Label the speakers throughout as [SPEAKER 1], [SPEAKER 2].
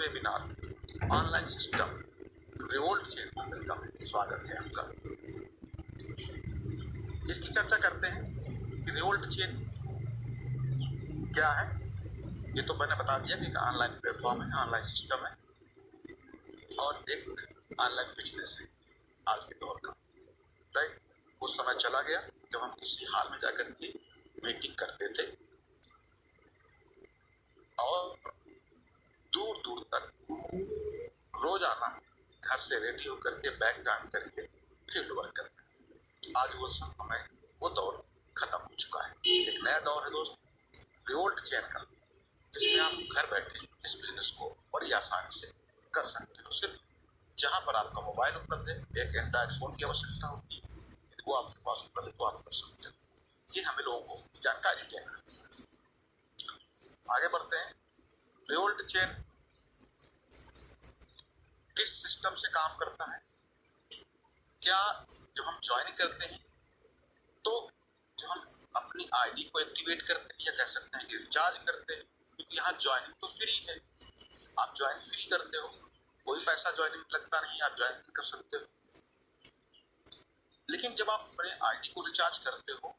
[SPEAKER 1] Webinar online system revolt chain में welcome है, स्वागत है आपका। इसकी चर्चा करते हैं कि रिवोल्ट चेन क्या है। ये तो मैंने बता दिया कि ऑनलाइन प्लेटफॉर्म है, ऑनलाइन सिस्टम है और एक ऑनलाइन बिजनेस है आज के दौर का। राइट, उस समय चला गया जब हम किसी हाल में जाकर के मीटिंग करते थे और दूर दूर तक रोजाना घर से रेडी होकर के बैग टांग करके फील्ड वर्क करते हैं। आज वो समय, वो दौर खत्म हो चुका है। एक नया दौर है दोस्त, रिवोल्ट चेन का, जिसमें आप घर बैठे इस बिजनेस को बड़ी आसानी से कर सकते हो। सिर्फ जहां पर आपका मोबाइल उपलब्ध है, एक एंड्रॉइड फोन की आवश्यकता होती है, वो आपके पास उपलब्ध है तो आप कर सकते हो। ये हमें लोगों को जानकारी देना। आगे बढ़ते हैं। रिवोल्ट चेन किस सिस्टम से काम करता है? क्या जब हम ज्वाइन करते हैं तो जब हम अपनी आईडी को एक्टिवेट करते हैं या कह सकते हैं कि रिचार्ज करते हैं, क्योंकि यहाँ ज्वाइनिंग तो फ्री है, आप ज्वाइन फ्री करते हो, कोई पैसा ज्वाइनिंग लगता नहीं, आप ज्वाइन कर सकते हो। लेकिन जब आप अपने आईडी को रिचार्ज करते हो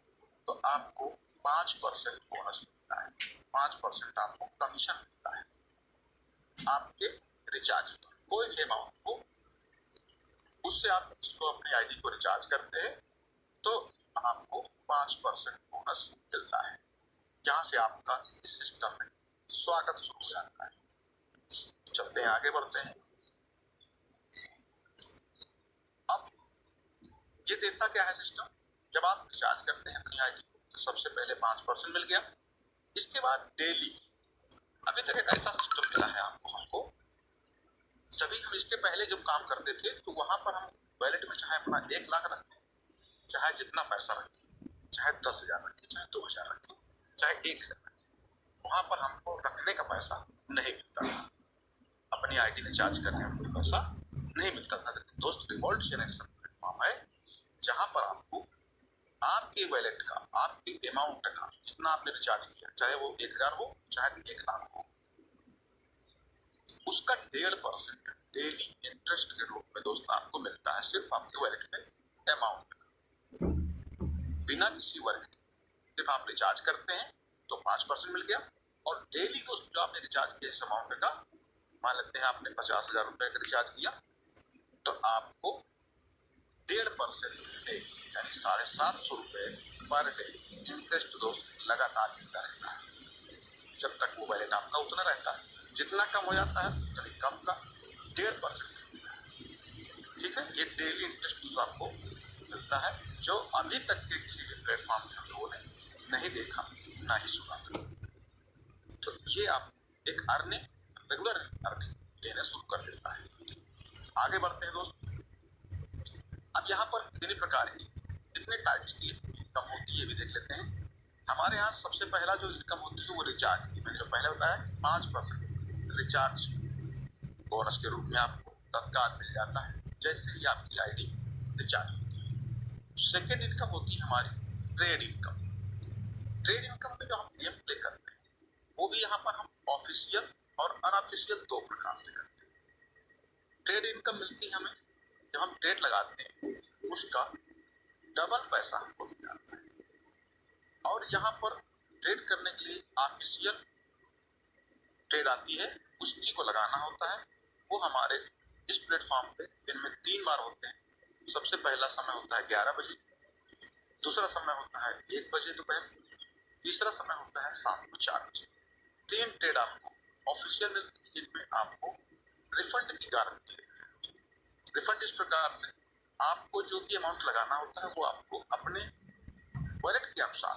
[SPEAKER 1] तो आपको 5% बोनस मिलता है, 5% आपको कमीशन मिलता है आपके रिचार्ज पर। कोई भी अमाउंट हो, उससे आप इसको अपनी आईडी को रिचार्ज करते हैं तो आपको 5% बोनस मिलता है, जहां से आपका इस सिस्टम में स्वागत शुरू हो जाता है। चलते हैं, आगे बढ़ते हैं। अब ये देता क्या है सिस्टम? जब आप रिचार्ज करते हैं अपनी आईडी तो सबसे पहले 5% मिल गया। इसके बाद डेली, अभी तक एक ऐसा सिस्टम मिला है हमको, जब हम इसके पहले जब काम करते थे तो वहां पर हम वैलेट में चाहे अपना 1 लाख रखें, चाहे जितना पैसा रखें, चाहे 10,000 रखें, चाहे 2,000 रखें, चाहे 1,000 रखें, वहां पर हमको रखने का पैसा नहीं मिलता था। अपनी आईडी रिचार्ज करने में कोई पैसा नहीं मिलता था। लेकिन दोस्त, रिवोल्ट चेन ऐसा प्लेटफॉर्म है जहां पर आपको आपके वैलेट का, आपके अमाउंट का, जितना आपने रिचार्ज किया, चाहे वो 1,000 हो चाहे 1 लाख हो, उसका 1.5% डेली इंटरेस्ट के रूप में दोस्त आपको मिलता है, सिर्फ आपके वैलेट में अमाउंट, बिना किसी वर्क के। सिर्फ आप रिचार्ज करते हैं तो 5% मिल गया, और डेली दोस्त जो आपने रिचार्ज किया इस अमाउंट का, मान लेते हैं आपने 50,000 रुपए का रिचार्ज किया तो आपको 1.5% यानी 750 रुपए पर डे इंटरेस्ट दोस्त लगातार मिलता रहता है, जब तक वो वैलेट आपका उतना रहता है। जितना कम हो जाता है कभी कम का 1.5% मिलता है। ठीक है, ये डेली इंटरेस्ट आपको मिलता है, जो अभी तक के किसी भी प्लेटफॉर्म में हम लोगों ने नहीं देखा, ना ही सुना। तो ये आप एक अर्निंग, रेगुलर अर्निंग देना शुरू कर देता है। आगे बढ़ते हैं दोस्त। अब यहाँ पर कितने प्रकार की, कितने टाइप्स की इनकम होती है ये भी देख लेते हैं। हमारे यहाँ सबसे पहला जो इनकम होती है वो रिचार्ज की। मैंने जो पहले बताया 5% रिचार्ज बोनस के रूप में आपको तत्काल मिल जाता है जैसे ही आपकी आईडी रिचार्ज होती है। सेकेंड इनकम होती है हमारी ट्रेड इनकम। ट्रेड इनकम में जो हम गेम प्ले करते हैं वो भी यहाँ पर हम ऑफिशियल और अनऑफिशियल 2 प्रकार से करते हैं। ट्रेड इनकम मिलती है हमें जब हम ट्रेड लगाते हैं, उसका डबल पैसा हमको मिल जाता है। और यहाँ पर ट्रेड करने के लिए ऑफिशियल ट्रेड आती है, उसी को लगाना होता है। वो हमारे इस प्लेटफॉर्म पे दिन में 3 बार होते हैं। सबसे पहला समय होता है 11 बजे, दूसरा समय होता है 1 बजे दोपहर, तीसरा समय होता है शाम को 4 बजे। 3 ट्रेड आपको ऑफिशियल मिलती है जिनमें आपको रिफंड की गारंटी है। रिफंड इस प्रकार से, आपको जो भी अमाउंट लगाना होता है वो आपको अपने वैलेट के अनुसार,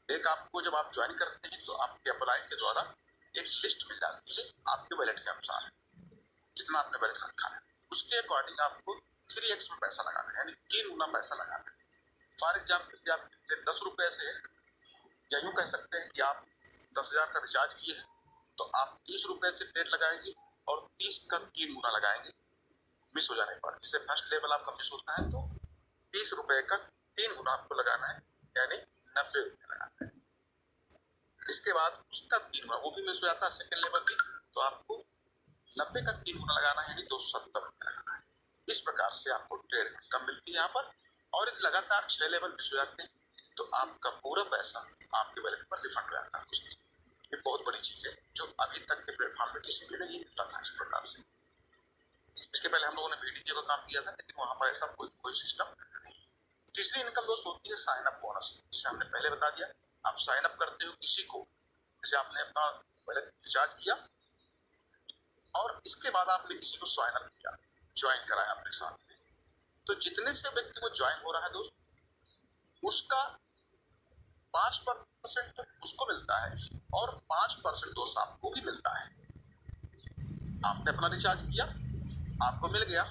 [SPEAKER 1] एक आपको जब आप ज्वाइन करते हैं तो आपके अप्लाई के द्वारा एक लिस्ट मिल जाती है आपके वैलेट के अनुसार, जितना आपने वैलेट रखा है उसके अकॉर्डिंग आपको 3x में पैसा लगाना है, यानी 3 गुना पैसा लगाना है। फॉर एग्जाम्पल, यदि आपके 10 रुपए से है, या यूँ कह सकते हैं कि आप 10,000 का रिचार्ज किए हैं तो आप 30 रुपए से ट्रेड लगाएंगे और 30 का 3 गुना लगाएंगे मिस हो जाने पर। जैसे फर्स्ट लेवल आपका मिस होता है तो 30 रुपए का 3 गुना आपको लगाना है, यानी 90 रुपए लगाना है। इसके बाद उसका 3 गुना वो भी मिस हो जाता है सेकेंड लेवल भी, तो आपको 90 का 3 गुना लगाना है, यानी 270 रुपये लगाना है। इस प्रकार से आपको ट्रेड इनकम मिलती है यहाँ पर। और यदि लगातार 6 लेवल मिस हो जाते हैं तो आपका पूरा पैसा आपके वैलेट पर रिफंड हो जाता है कुछ नहीं। ये बहुत बड़ी चीज है जो अभी तक के प्लेटफॉर्म में किसी भी नहीं मिलता था इस प्रकार से। इसके पहले हम लोगों ने VDJ का काम किया था, लेकिन वहां पर ऐसा कोई सिस्टम नहीं। तीसरी इनकम दोस्त होती है साइन अप बोनस, जिसे हमने पहले बता दिया। आप साइन अप करते हो किसी को, जैसे आपने अपना वैलेट रिचार्ज किया और इसके बाद आपने किसी को साइन अप किया, ज्वाइन कराया अपने साथ में, तो जितने से व्यक्ति को ज्वाइन हो रहा है दोस्त, उसका 5% उसको मिलता है और 5% दोस्त आपको भी मिलता है। आपने अपना रिचार्ज किया, आपको मिल गया,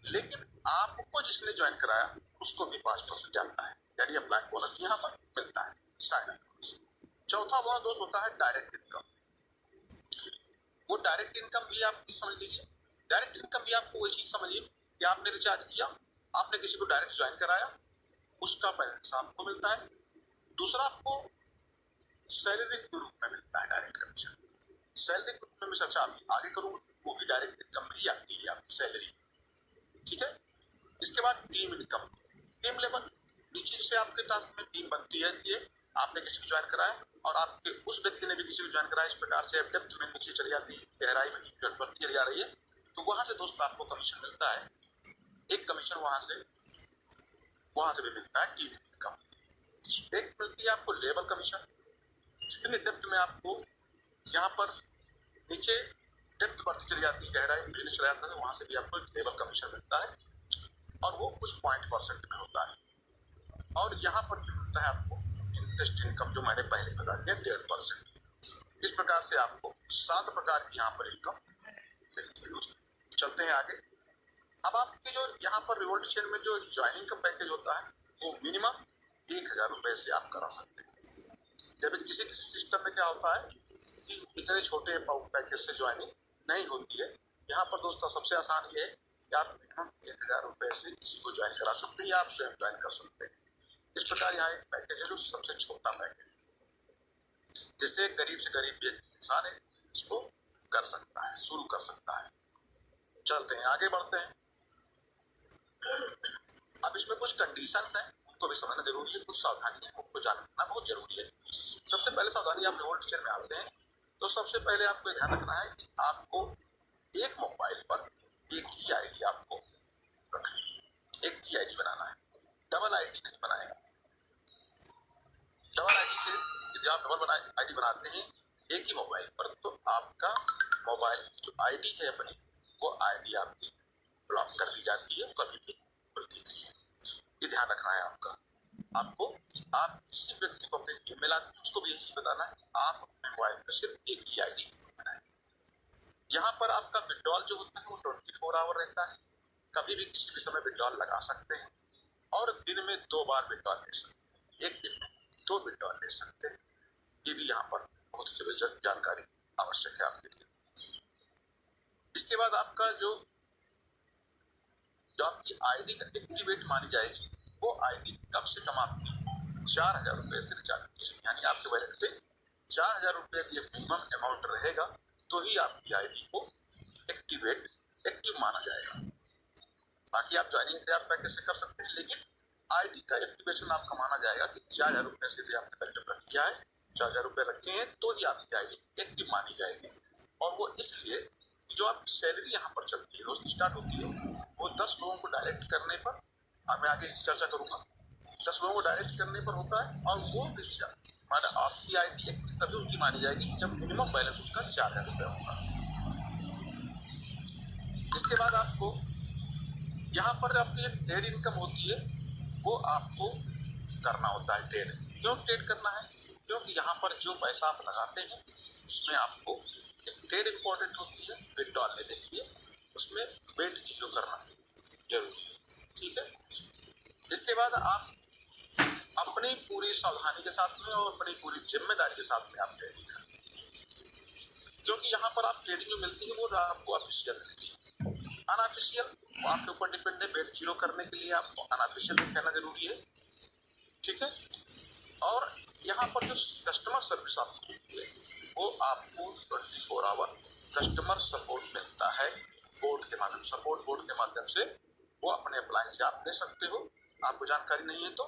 [SPEAKER 1] लेकिन आपको जिसने ज्वाइन कराया उसको भी 5% आता है, यानी अप्लाई बोनस यहाँ पर मिलता है, साइन अप बोनस। चौथा बोनस दोस्त होता है डायरेक्ट इनकम। वो डायरेक्ट इनकम भी आप समझ लीजिए, डायरेक्ट इनकम भी आपको वही चीज समझिए कि आपने रिचार्ज किया, आपने किसी को डायरेक्ट ज्वाइन कराया, उसका पैसा आपको मिलता है। दूसरा, आपको सैलरी के रूप में मिलता है डायरेक्ट कमीशन। सैलरी के रूप में चर्चा अभी आगे करूंगा, वो भी डायरेक्ट इनकम में ही आती है आपकी सैलरी, ठीक है। इसके बाद टीम इनकम, टीम लेवल, नीचे से आपके टास्क में टीम बनती है। ये आपने किसी को ज्वाइन कराया और आपके उस व्यक्ति ने भी किसी को ज्वाइन कराया, इस प्रकार से डेप्थ में नीचे चली जाती है, गहराई में बढ़ती चली जा रही है। तो वहां से दोस्त आपको कमीशन मिलता है, एक कमीशन वहां से भी मिलता है टीम इनकम। एक मिलती है आपको लेबर कमीशन, जितने डेप्थ में आपको यहाँ पर नीचे डेप्थ बढ़ती चली जाती है, गहराई में चला जाता है, वहां से भी आपको लेबर कमीशन मिलता है और वो कुछ % में होता है। और यहाँ पर भी मिलता है आपको इंटरेस्ट इनकम, जो मैंने पहले बता दिया 1.5%। इस प्रकार से आपको 7 प्रकार की यहाँ पर इनकम मिलती है दोस्तों। चलते हैं आगे। अब आपके जो यहाँ पर रिवोल्ट शेयर में जो ज्वाइनिंग का पैकेज होता है वो मिनिमम 1000 रुपए से आप करा सकते हैं। जब किसी सिस्टम में क्या होता है कि इतने छोटे पैकेज से ज्वाइनिंग नहीं होती है। यहाँ पर दोस्तों सबसे आसान ये है कि आप मिनिमम 1000 रुपए से किसी को ज्वाइन करा सकते हैं या आप स्वयं ज्वाइन कर सकते हैं। इस प्रकार यहाँ एक पैकेज है जो सबसे छोटा पैकेज है, जिससे गरीब से गरीब इंसान है इसको कर सकता है, शुरू कर सकता है। चलते हैं आगे बढ़ते हैं। अब इसमें कुछ कंडीशंस हैं, उनको भी समझना जरूरी है, कुछ सावधानी है, उनको जानना बहुत जरूरी है। सबसे पहले सावधानी, आप रिवोल्ट चेन में आते हैं तो सबसे पहले आपको ध्यान रखना है कि आपको एक मोबाइल पर एक ही आईडी आपको रखनी है, एक ही आईडी बनाना है, डबल आईडी नहीं बनाएगा। डबल आईडी से यदि आप डबल आईडी बनाते हैं एक ही मोबाइल पर, तो आपका मोबाइल की जो आईडी है अपनी, वो आईडी आपकी ब्लॉक कर दी जाती है, कभी भी खुलती नहीं है। ये ध्यान रखना है आपको कि आप किसी व्यक्ति को अपने ईमेल आते हैं उसको भी यही चीज बताना है, आप अपने मोबाइल पर सिर्फ एक ही आईडी बनाएंगे। यहाँ पर आपका विड्रॉल जो होता है वो 24 आवर रहता है, कभी भी किसी भी समय विड्रॉल लगा सकते हैं और दिन में 2 बार विड्रॉल ले सकते हैं, एक दिन में 2 विड्रॉल ले सकते हैं। ये भी यहाँ पर बहुत ही जबरदस्त जानकारी आवश्यक है आपके लिए। इसके बाद आपका जो आपकी आईडी का एक्टिवेट मानी जाएगी, वो आईडी कम से कम आपकी 4000 रुपए से रिचार्ज, यानी आपके वैलेट पे 4000 रुपए की मिनिमम अमाउंट रहेगा तो ही आपकी आईडी को एक्टिव माना जाएगा। बाकी आप ज्वाइनिंग आप पैकेज से कर सकते हैं, लेकिन आईडी का एक्टिवेशन आपका माना जाएगा कि 4000 रुपए से भी आपने वैलेट रख दिया है, 4000 रुपए रखे हैं तो ही आपकी आईडी एक्टिव मानी जाएगी। और वो इसलिए जो आपकी सैलरी यहाँ पर चलती है दोस्त, स्टार्ट होती है वो 10 लोगों को डायरेक्ट करने पर, अब मैं आगे चर्चा करूंगा, 10 लोगों को डायरेक्ट करने पर होता है। और वो माना आपकी आईडी तभी उनकी मानी जाएगी जब मिनिमम बैलेंस उसका 4000 रुपये होगा। इसके बाद आपको यहाँ पर आपकी एक ट्रेड इनकम होती है, वो आपको करना होता है ट्रेड। क्यों ट्रेड करना है? क्योंकि यहाँ पर जो पैसा आप लगाते हैं उसमें आपको ट्रेड इंपॉर्टेंट होती है, विड्रॉल लेने के लिए उसमें वेट जीरो करना जरूरी है, ठीक है। इसके बाद आप अपनी पूरी सावधानी के साथ में और अपनी पूरी जिम्मेदारी के साथ में आप ट्रेडिंग करें, क्योंकि यहाँ पर आप ट्रेडिंग जो मिलती है वो आपको ऑफिशियल मिलती है। अनऑफिशियल वो आपके ऊपर डिपेंड है, वेट जीरो करने के लिए आपको अनऑफिशियल में कहना जरूरी है, ठीक है। और यहाँ पर जो कस्टमर सर्विस आपको मिलती है वो आपको 24 आवर कस्टमर सपोर्ट मिलता है बोर्ड के माध्यम, सपोर्ट बोर्ड के माध्यम से वो अपने अप्लायंस से आप ले सकते हो। आपको जानकारी नहीं है तो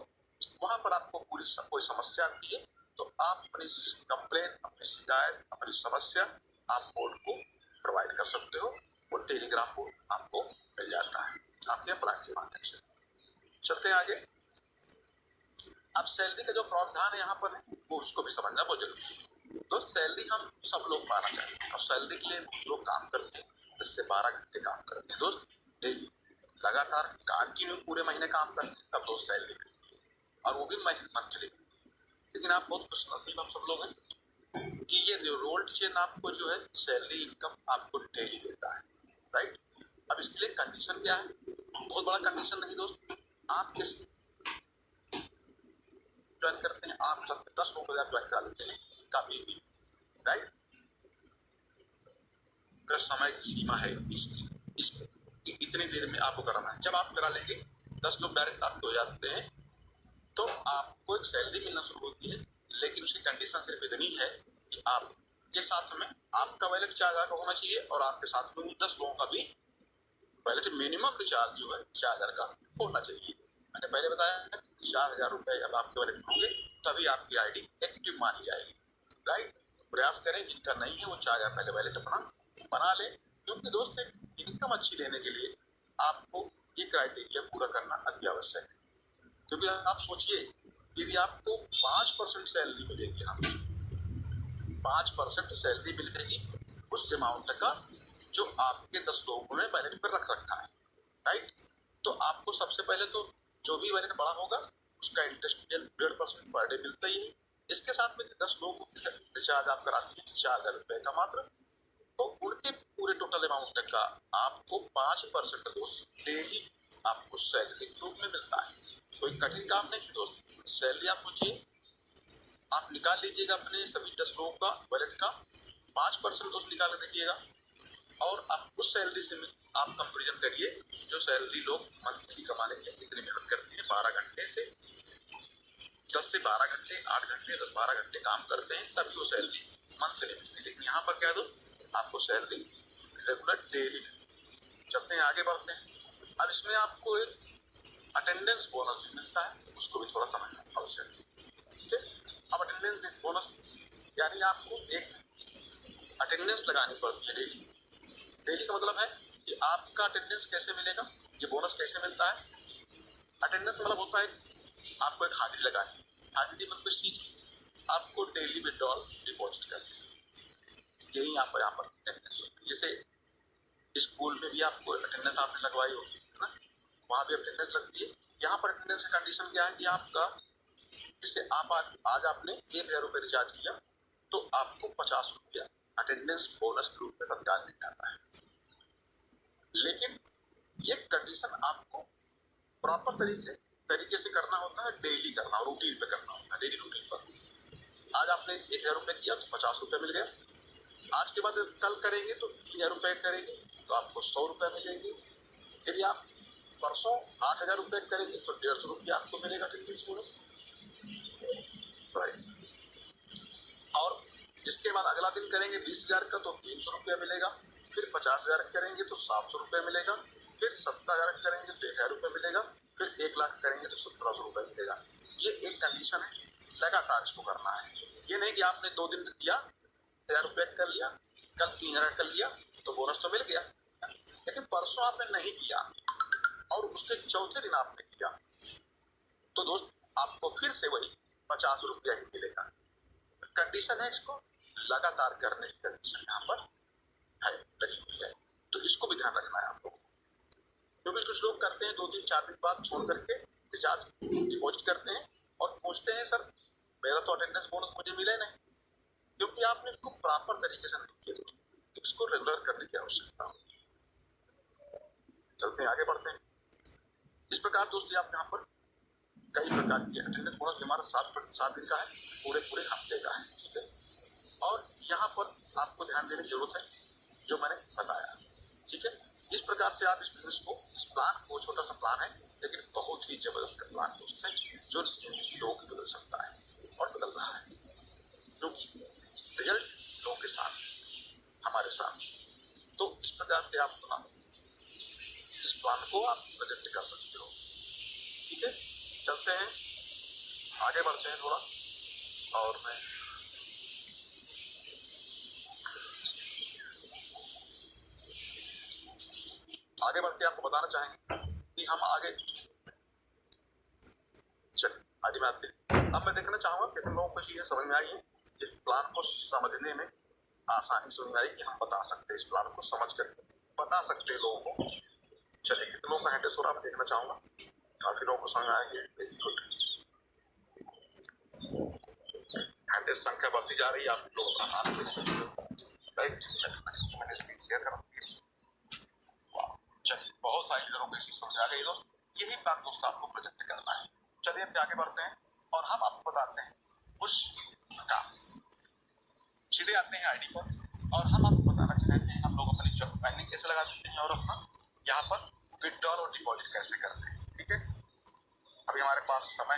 [SPEAKER 1] वहां पर आपको कोई समस्या आती है तो आप अपनी कंप्लेन, अपनी शिकायत, अपनी समस्या आप बोर्ड को प्रोवाइड कर सकते हो। वो टेलीग्राम बोर्ड आपको मिल जाता है आपके अप्लाई के माध्यम से। चलते हैं आगे। अब सैलरी का जो प्रावधान है यहाँ पर है वो उसको भी समझना बहुत जरूरी है। दोस्त सैलरी हम सब लोग पाना चाहते हैं और सैलरी के लिए लोग काम करते हैं, 10 से 12 घंटे काम करते हैं दोस्त डेली, लगातार कंटिन्यू पूरे महीने काम करते हैं, तब दोस्त सैलरी मिलती है और वो भी मंथली मिलती है। लेकिन आप बहुत खुशनसीब हम सब लोग हैं कि ये रोल्ड चेन आपको जो है सैलरी इनकम आपको डेली देता है, राइट। अब इसके लिए कंडीशन क्या है, बहुत बड़ा कंडीशन नहीं दोस्त। आप किस ज्वाइन करते हैं, आप 10 लोग ज्वाइन करा लेते हैं कभी भी, राइट। समय की सीमा है, इतनी देर में आपको कराना है। जब आप करा लेंगे 10 लोग डायरेक्ट आपको हो जाते हैं तो आपको एक सैलरी मिलना शुरू होती है। लेकिन उसकी कंडीशन सिर्फ इतनी है कि आपके साथ में आपका वैलेट 4000 का होना चाहिए और आपके साथ में 10 लोगों का भी वैलेट मिनिमम रिचार्ज जो है 4000 का होना चाहिए। मैंने पहले बताया 4000 रुपए अब आपके वैलेट में होंगे तभी आपकी आईडी एक्टिव मानी जाएगी, राइट। प्रयास करें जिनका नहीं है वो 4000 पहले वैलेट अपना बना ले, क्योंकि दोस्त एक इनकम अच्छी लेने के लिए आपको ये क्राइटेरिया पूरा करना अति आवश्यक है। क्योंकि आप सोचिए यदि आपको 5% सैलरी मिलेगी, हम 5% सैलरी मिलेगी उस अमाउंट का जो आपके 10 लोगों ने वैलेट पर रख रखा है, राइट। तो आपको सबसे पहले तो जो भी वैलेट बड़ा होगा उसका इंटरेस्ट 1.5% पर डे मिलता ही है। इसके साथ में 10 लोग रिचार्ज आप कराते हैं 4000 रुपए का मात्र, तो उनके पूरे टोटल अमाउंट का आपको 5% दोस्त डेली आपको सैलरी के रूप में मिलता है। कोई कठिन काम नहीं दोस्त। सैलरी आप सोचिए, आप निकाल लीजिएगा अपने सभी 10 लोगों का वैलेट का 5% दोस्त निकाल देखिएगा और आप उस सैलरी से आप कंपेरिजन करिए जो सैलरी लोग मंथली कमाने के लिए कितनी मेहनत करती है। 12 घंटे से 10 से 12 घंटे 8 घंटे 10-12 घंटे काम करते हैं तभी वो सैलरी मंथली मिलती है। लेकिन यहाँ पर क्या दो आपको सैलरी रेगुलर डेली मिलती है। चलते हैं आगे बढ़ते हैं। अब इसमें आपको एक अटेंडेंस बोनस भी मिलता है, उसको भी थोड़ा समझना आवश्यक है, ठीक है। अब अटेंडेंस बोनस यानी आपको एक अटेंडेंस लगानी पड़ती है डेली। डेली का मतलब है कि आपका अटेंडेंस कैसे मिलेगा, ये बोनस कैसे मिलता है। अटेंडेंस मतलब होता है आपको एक हाजिरी लगानी, हाजिरी मतलब किस चीज की, आपको डेली विड्रॉल डिपॉजिट करनी, यही यहाँ पर अटेंडेंस होती है। जैसे स्कूल में भी आपको अटेंडेंस आपने लगवाई होगी है ना, वहाँ भी अटेंडेंस लगती है। यहाँ पर अटेंडेंस का कंडीशन क्या है कि आपका जैसे आप आज आपने 1000 रुपये रिचार्ज किया तो आपको 50 रुपया अटेंडेंस बोनस के रूप में तत्काल मिल जाता है। लेकिन ये कंडीशन आपको प्रॉपर तरीके से करना होता है, डेली करना, रूटीन पे करना होता है, डेली रूटीन पर। आज आपने 1000 रुपये किया तो 50 रुपये मिल गया, आज के बाद कल करेंगे तो 3000 रुपये करेंगे तो आपको 100 रुपये मिलेंगे। यदि आप परसों 8000 रुपये करेंगे तो 150 रुपया आपको मिलेगा अटेंडेंस बोनस, और इसके बाद अगला दिन करेंगे 20,000 का तो 300 रुपया मिलेगा, फिर 50,000 करेंगे तो 700 रुपया मिलेगा, फिर 70,000 करेंगे तो 1000 रुपये मिलेगा, फिर 1 लाख करेंगे तो 1700 रुपये मिलेगा। ये एक कंडीशन है, लगातार इसको करना है। ये नहीं कि आपने 2 दिन किया 1000 रुपये कर लिया, कल 3000 कर लिया तो बोनस तो मिल गया, लेकिन परसों आपने नहीं किया और उसके चौथे दिन आपने किया तो दोस्त आपको फिर से वही 50 रुपया ही मिलेगा। कंडीशन है, इसको लगातार करने की कंडीशन यहाँ पर है लगी हुई है, तो इसको भी ध्यान रखना है आपको। क्योंकि कुछ लोग करते हैं 2-3-4 दिन बाद छोड़ करके रिचार्ज डिपॉजिट करते हैं और पूछते हैं सर मेरा तो अटेंडेंस बोनस मुझे मिले नहीं, क्योंकि आपने इसको प्रॉपर तरीके से नहीं किया दोस्तों। तो इसको रेगुलर करने की आवश्यकता होती है। चलते हैं आगे बढ़ते हैं। इस प्रकार दोस्तों आप यहाँ पर कई प्रकार के अटेंडेंस बोनस हमारा 7 दिन का है, पूरे हफ्ते का है, ठीक है। और यहाँ पर आपको ध्यान देने की जरूरत है जो मैंने बताया, ठीक है। इस प्रकार से आप इस बिजनेस को, इस प्लान को, छोटा सा प्लान है लेकिन बहुत ही जबरदस्त प्लान दोस्त है जो लोगों को बदल सकता है और बदल रहा है, क्योंकि रिजल्ट लोगों के साथ हमारे साथ तो इस प्रकार से आप अपना इस प्लान को आप प्रेजेंट कर सकते हो। ठीक है, चलते हैं, आगे बढ़ते हैं थोड़ा। और मैं आगे बढ़ के आपको बताना चाहेंगे कि हम आगे चलिए आगे में आते हैं। अब मैं देखना चाहूंगा कितने लोगों को चीजें समझ में आई है, इस प्लान को समझने में आसानी समझ में आई कि हम बता सकते हैं, इस प्लान को समझ करके बता सकते हैं लोगों को। चलिए कितने लोगों का हैंड रेस हो रहा है देखना चाहूंगा। काफी लोगों को समझ में आएंगे, वेरी गुड। हैंड रेस संख्या बढ़ती जा रही है, आप लोग अपना हाथ देख सकते हो। राइट, मैंने स्क्रीन शेयर कर रखी है। चलिए बहुत सारे लोगों को इसी समझ आ गई। यही प्लान दोस्तों आपको प्रेजेंट करना है। चलिए अब आगे बढ़ते हैं और हम आपको बताते हैं कुछ काम। सीधे आते हैं आईडी पर और हम आपको बताना चाहते हैं हम लोग अपनी जॉब पैनिंग कैसे लगा देते हैं और अपना यहाँ पर विड्रॉल और डिपॉजिट कैसे करते हैं। ठीक है, अभी हमारे पास समय